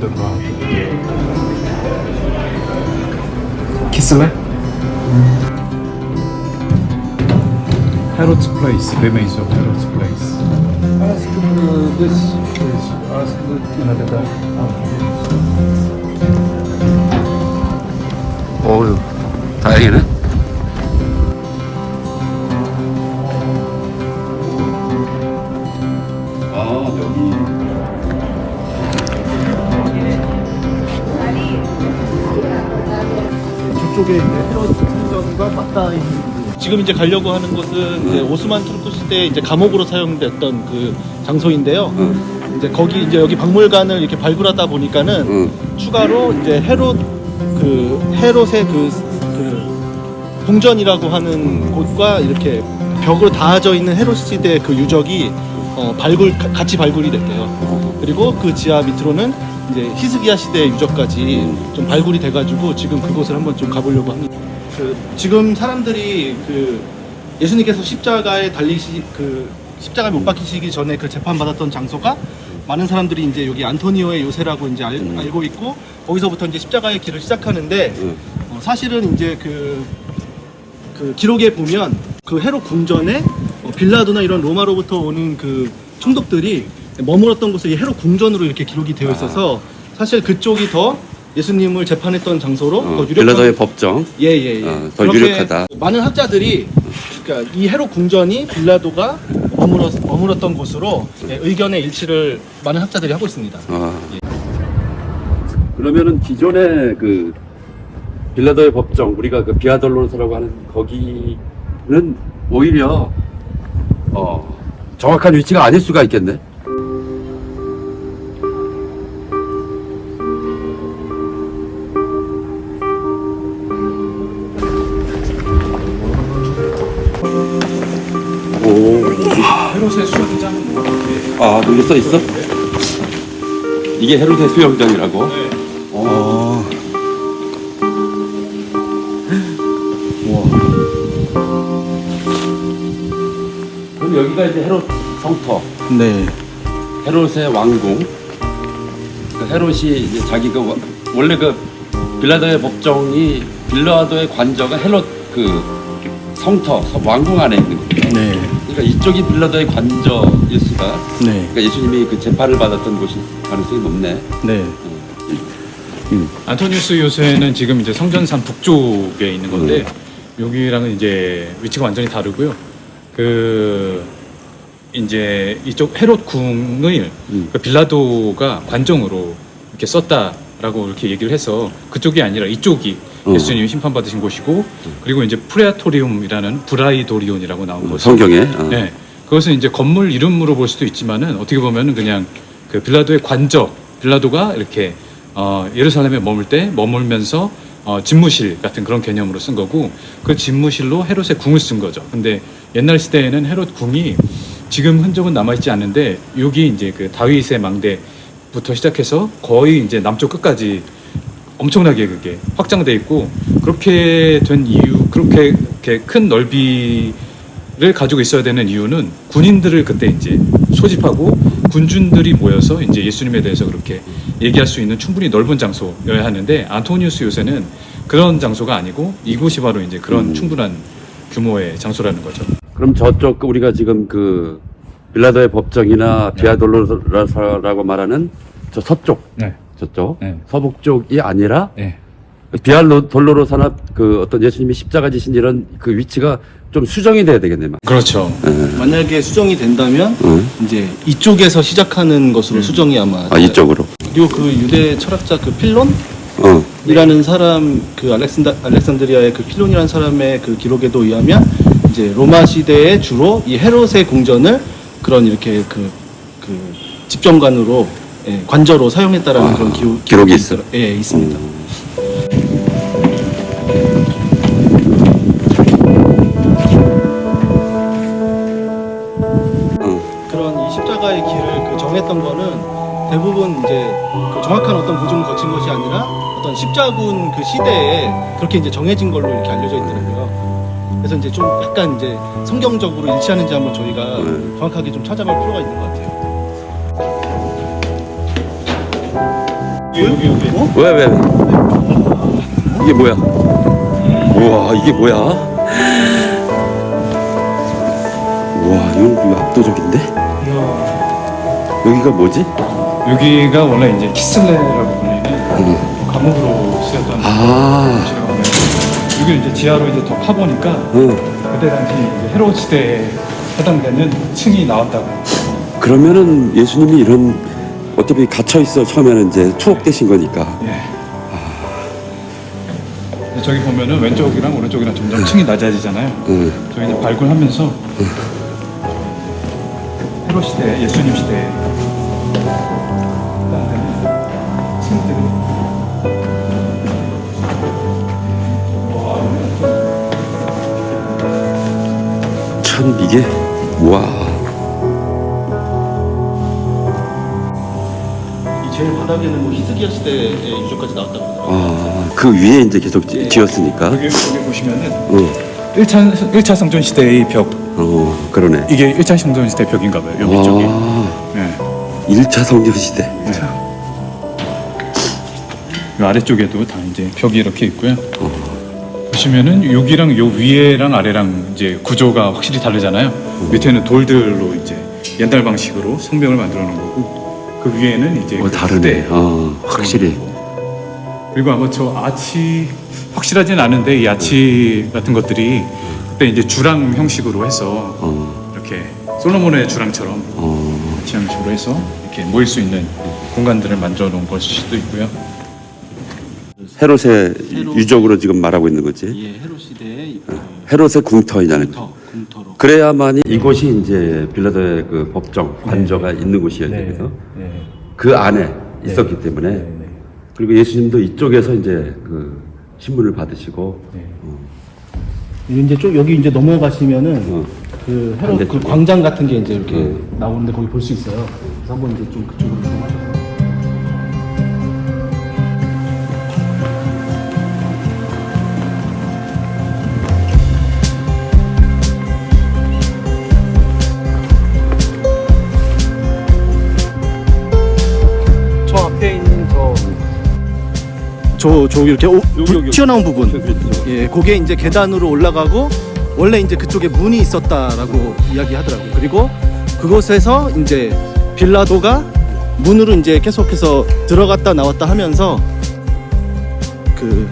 하던가. 키스래? Herod's Place, remains of Herod's Place. Ask this, please. Ask another guy. 어우, 다행이네. 아, 여기. 저쪽에 이제 헤롯 궁전과 맞닿아 있는 지금 이제 가려고 하는 곳은 이제 오스만 투르크 시대 이제 감옥으로 사용됐던 그 장소인데요. 이제 거기 이제 여기 박물관을 이렇게 발굴하다 보니까는 추가로 이제 헤롯의 그 궁전이라고 하는 곳과 이렇게 벽으로 닿아져 있는 헤롯 시대의 그 유적이 같이 발굴이 됐대요. 그리고 그 지하 밑으로는 이제 히스기야 시대의 유적까지 좀 발굴이 돼가지고 지금 그곳을 한번 좀 가보려고 합니다. 지금 사람들이 그 예수님께서 십자가에 십자가에 못 박히시기 전에 그 재판 받았던 장소가 많은 사람들이 이제 여기 안토니오의 요새라고 이제 알고 있고 거기서부터 이제 십자가의 길을 시작하는데 사실은 이제 그 기록에 보면 그 헤롯 궁전에 빌라도나 이런 로마로부터 오는 그 총독들이 머물었던 곳이 헤롯 궁전으로 이렇게 기록이 되어 있어서 사실 그쪽이 더 예수님을 재판했던 장소로 더 유력한 빌라도의 법정. 예예예. 더 유력하다. 많은 학자들이 그러니까 이 헤롯 궁전이 빌라도가 머물었던 곳으로 의견의 일치를 많은 학자들이 하고 있습니다. 그러면은 기존의 그 빌라도의 법정, 우리가 그 비아돌로스라고 하는 거기는 오히려 정확한 위치가 아닐 수가 있겠네. 헤롯의 수영장은 뭐가 어떻게? 아, 여기 써 있어? 이게 헤롯의 수영장이라고? 네. 그럼 여기가 이제 헤롯 성터. 네. 헤롯의 왕궁. 그 헤롯이 이제 자기가 원래 그 빌라도의 법정이 빌라도의 관저가 헤롯 그 성터 왕궁 안에 있는 거예요. 네. 그러니까 이쪽이 빌라도의 관저일 수가. 네. 그러니까 예수님이 그 재판을 받았던 곳이 가능성이 높네. 네. 안토니우스 요새는 지금 이제 성전산 북쪽에 있는 건데 여기랑은 이제 위치가 완전히 다르고요. 그 이제 이쪽 헤롯 궁을 그 빌라도가 관정으로 이렇게 썼다라고 이렇게 얘기를 해서 그쪽이 아니라 이쪽이 예수님이 심판받으신 곳이고 그리고 이제 프레아토리움이라는 브라이도리온이라고 나온 거죠. 성경에. 네, 그것은 이제 건물 이름으로 볼 수도 있지만은 어떻게 보면은 그냥 그 빌라도의 관저, 빌라도가 이렇게 예루살렘에 머물면서 집무실 같은 그런 개념으로 쓴 거고 그 집무실로 헤롯의 궁을 쓴 거죠. 근데 옛날 시대에는 헤롯 궁이 지금 흔적은 남아있지 않는데 여기 이제 그 다윗의 망대부터 시작해서 거의 이제 남쪽 끝까지 엄청나게 그게 확장돼 있고 그렇게 된 이유, 그렇게 큰 넓이를 가지고 있어야 되는 이유는 군인들을 그때 이제 소집하고 군중들이 모여서 이제 예수님에 대해서 그렇게 얘기할 수 있는 충분히 넓은 장소여야 하는데 안토니우스 요새는 그런 장소가 아니고 이곳이 바로 이제 그런 충분한 규모의 장소라는 거죠. 그럼 저쪽 우리가 지금 그 빌라도의 법정이나 비아돌로라고 말하는 저 서쪽, 네. 저쪽 네. 서북 쪽이 아니라 네. 비아돌로사나 그 어떤 예수님이 십자가 지신 이런 그 위치가 좀 수정이 돼야 되겠네. 그렇죠. 만약에 수정이 된다면 이제 이쪽에서 시작하는 것으로 수정이 아마 이쪽으로. 그리고 그 유대 철학자 그 필론 이라는 사람 그 알렉산드리아의 그 필론이라는 사람의 그 기록에도 의하면 이제 로마 시대에 주로 이 헤롯의 궁전을 그런 이렇게 그 집정관으로 관저로 사용했다라는 그런 기록이 있어. 예, 있습니다. 그런 이 십자가의 길을 정했던 거는 대부분 이제 그 정확한 어떤 부증을 거친 것이 아니라 어떤 십자군 그 시대에 그렇게 이제 정해진 걸로 이렇게 알려져 있더라고요. 그래서 이제 좀 약간 이제 성경적으로 일치하는지 한번 저희가 정확하게 좀 찾아볼 필요가 있는 것 같아요. 여기. 왜? 이게 뭐야? 우와, 이게 뭐야? 우와, 이건 압도적인데? 여기가 뭐지? 여기가 원래 이제 키슬레라고 불리는 감옥으로 쓰였던 아, 곳이라고. 여기 이제 지하로 이제 더 파보니까 응. 그때 당시 이제 헤롯 시대에 해당되는 층이 나왔다고. 그러면은 예수님이 이런 어차피 갇혀 있어 처음에는 이제 투옥되신 거니까. 예. 저기 보면은 왼쪽이랑 오른쪽이랑 점점 층이 낮아지잖아요. 응. 저희 이제 발굴하면서 헤롯 시대, 예수님 시대에 해당되는 층들이 참 이게 와. 이 제일 바닥에는 뭐 히스기야 시대의 유적까지 나왔다고 하더라고요. 아, 그 위에 이제 계속 지었으니까. 여기 보시면은 응. 1차 성전 시대의 벽, 그러네. 이게 1차 성전 시대 벽인가 봐요. 여기 쪽이. 예. 1차 성전 시대. 이 아래쪽에도 다 이제 벽이 이렇게 있고요. 보시면은 여기랑 요 위에랑 아래랑 이제 구조가 확실히 다르잖아요. 밑에는 돌들로 이제 옛날 방식으로 성벽을 만들어 놓은 거고, 그 위에는 이제 그 다르네. 후대. 확실히. 그리고 아마 저 아치 확실하진 않은데 이 아치 같은 것들이 그때 이제 주랑 형식으로 해서 이렇게 솔로몬의 주랑처럼 아치 형식으로 해서 이렇게 모일 수 있는 공간들을 만들어 놓은 것일 수도 있고요. 헤롯의 유적으로 지금 말하고 있는 거지. 예, 헤롯 시대의 헤롯의 궁터이라는. 궁터로. 그래야만이 이곳이 이제 빌라도의 그 법정 관저가 있는 곳이었죠. 네. 그 안에 있었기 때문에. 그리고 예수님도 이쪽에서 이제 그 신문을 받으시고. 이제 좀 여기 이제 넘어가시면은 그 헤롯 그 반대쪽에. 광장 같은 게 이제 이렇게 나오는데 거기 볼 수 있어요. 그래서 한번 이제 좀 그쪽으로 좀 하셔서. 저 앞에 있는 저 이렇게 여기. 튀어나온 부분, 예, 그게 이제 계단으로 올라가고 원래 이제 그쪽에 문이 있었다라고 이야기하더라고요. 그리고 그곳에서 이제 빌라도가 문으로 이제 계속해서 들어갔다 나왔다 하면서 그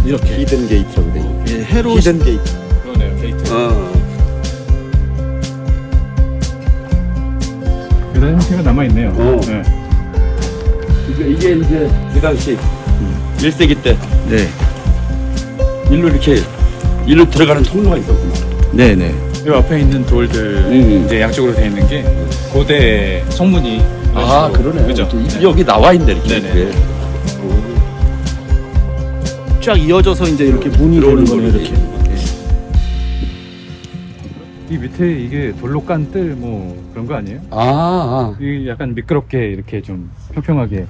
이렇게 히든 게이트라고 돼 있는. 예, 헤롯 히든 게이트. 그러네요, 게이트. 계단 형태가 남아 있네요. 네. 이게 이제 그 당시 1세기 때 네, 일로 들어가는 통로가 있었구나. 네네. 이 앞에 있는 돌들 이제 양쪽으로 되어 있는 게 고대 성문이. 아, 그러네. 그죠? 여기 나와 있네 이렇게. 네네. 쫙 이어져서 이제 이렇게 문이 되는 거네요. 이렇게. 이 밑에 이게 돌로 깐 뜰 뭐 그런 거 아니에요? 아. 이 약간 미끄럽게 이렇게 좀 평평하게.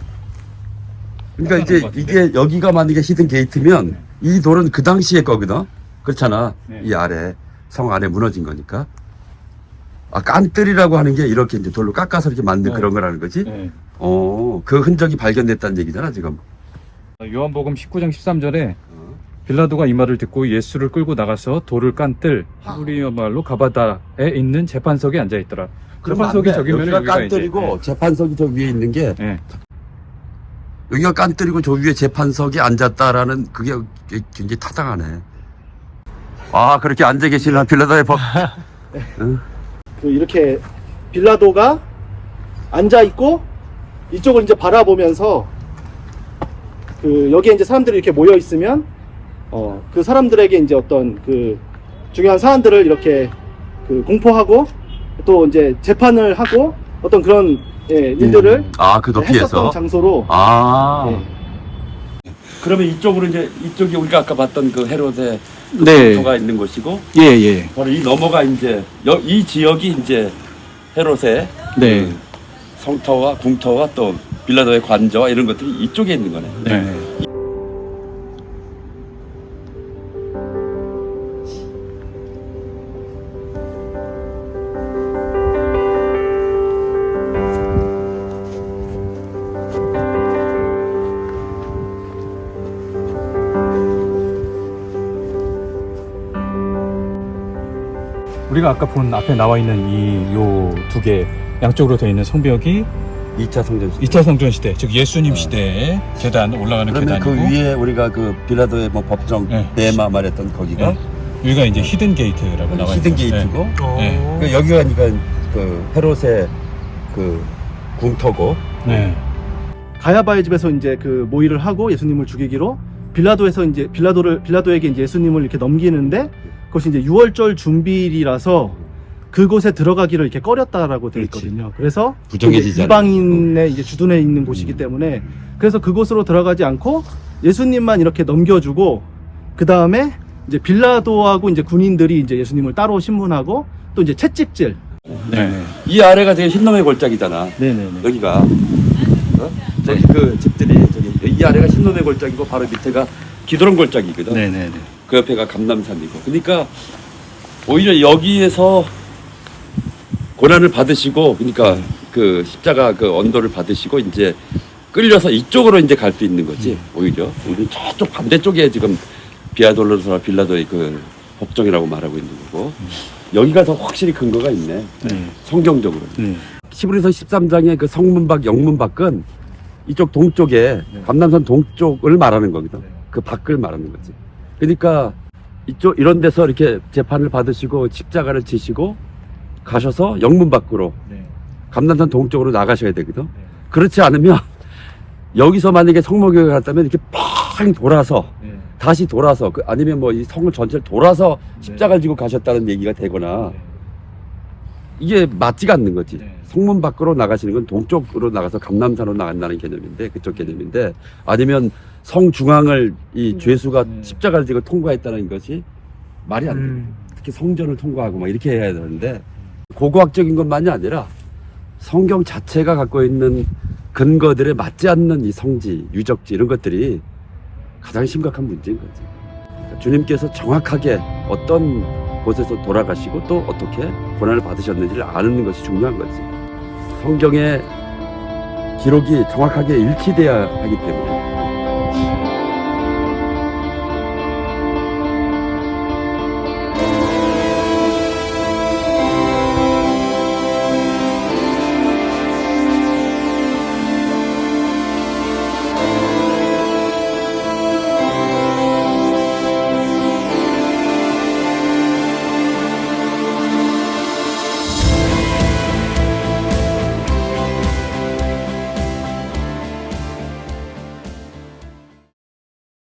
그러니까 이제 이게 여기가 만약에 히든 게이트면 이 돌은 그 당시에 거거든. 그렇잖아. 네. 이 아래 성 안에 무너진 거니까. 아, 깐뜰이라고 하는 게 이렇게 이제 돌로 깎아서 이렇게 만든 네. 그런 거라는 거지. 네. 그 흔적이 발견됐다는 얘기잖아 지금. 요한복음 19장 13절에 빌라도가 이 말을 듣고 예수를 끌고 나가서 돌을 깐 뜰 히브리어 말로 가바다에 있는 재판석에 앉아 있더라. 재판석이 저기면 여기가 여기가 깐뜰이고 재판석이 저 위에 있는 게 네. 여기가 깐뜰이고 저 위에 재판석이 앉았다라는 그게 굉장히 타당하네. 아, 그렇게 앉아 계시는 빌라도의 법. 그 이렇게 빌라도가 앉아 있고 이쪽을 이제 바라보면서 그 여기에 이제 사람들이 이렇게 모여 있으면 그 사람들에게 이제 어떤 그 중요한 사안들을 이렇게 그 공포하고 또 이제 재판을 하고 어떤 그런 일들을 아, 그 했었던 높이에서. 장소로. 아. 예. 그러면 이쪽으로 이제 이쪽이 우리가 아까 봤던 그 헤롯의 네. 성터가 있는 곳이고 예. 바로 이 너머가 이제 이 지역이 이제 헤롯의 네. 그 성터와 궁터와 또 빌라도의 관저와 이런 것들이 이쪽에 있는 거네. 네. 우리가 아까 본 앞에 나와 있는 이 요 두 개 양쪽으로 되어 있는 성벽이 2차 성전 시대. 2차 성전 시대, 즉 예수님 시대의 계단 올라가는 그러면 그 계단이고 위에 우리가 그 빌라도의 뭐 법정 네. 네마 말했던 거기가 네. 여기가 이제 히든 게이트라고 나와 있어요. 히든 게이트고 네. 그 여기가 그러니까 그 헤롯의 그 궁터고 네. 가야바의 집에서 이제 그 모의를 하고 예수님을 죽이기로 빌라도에서 이제 빌라도에게 이제 예수님을 이렇게 넘기는데 그것이 이제 6월절 준비일이라서 그곳에 들어가기를 이렇게 꺼렸다라고 되어 그렇지. 있거든요. 그래서 부정해지지 않는 이방인의 이제 주둔해 있는 곳이기 때문에 그래서 그곳으로 들어가지 않고 예수님만 이렇게 넘겨주고 그 다음에 이제 빌라도하고 이제 군인들이 이제 예수님을 따로 신문하고 또 이제 채찍질. 네. 이 아래가 되게 흰놈의 골짜기잖아. 네네네. 여기가 저기 그 집들이 저기 이 아래가 흰놈의 골짜기고 바로 밑에가 기도론 골짜기거든. 네네네. 그 옆에가 감남산이고. 그러니까 오히려 여기에서 고난을 받으시고, 그러니까 그 십자가 그 언도를 받으시고 이제 끌려서 이쪽으로 이제 갈 수 있는 거지. 오히려 우리는 저쪽 반대쪽에 지금 비아돌로스와 빌라도의 그 법정이라고 말하고 있는 거고. 여기가 더 확실히 근거가 있네. 성경적으로. 히브리서 13장의 그 성문 밖, 영문 밖은 이쪽 동쪽에 감남산 동쪽을 말하는 거거든. 그 밖을 말하는 거지. 그러니까 이쪽 이런 데서 이렇게 재판을 받으시고 십자가를 지시고 가셔서 영문 밖으로 감남산 동쪽으로 나가셔야 되거든. 그렇지 않으면 여기서 만약에 성모교회를 갔다면 이렇게 팡 돌아서 다시 돌아서 아니면 뭐 이 성을 전체를 돌아서 십자가를 지고 가셨다는 얘기가 되거나 이게 맞지가 않는 거지. 성문 밖으로 나가시는 건 동쪽으로 나가서 감남산으로 나간다는 개념인데 그쪽 개념인데 아니면 성 중앙을 이 죄수가 십자가를 지고 통과했다는 것이 말이 안 돼. 특히 성전을 통과하고 막 이렇게 해야 되는데 고고학적인 것만이 아니라 성경 자체가 갖고 있는 근거들에 맞지 않는 이 성지, 유적지 이런 것들이 가장 심각한 문제인 거지. 그러니까 주님께서 정확하게 어떤 곳에서 돌아가시고 또 어떻게 고난을 받으셨는지를 아는 것이 중요한 거지. 성경의 기록이 정확하게 일치돼야 하기 때문에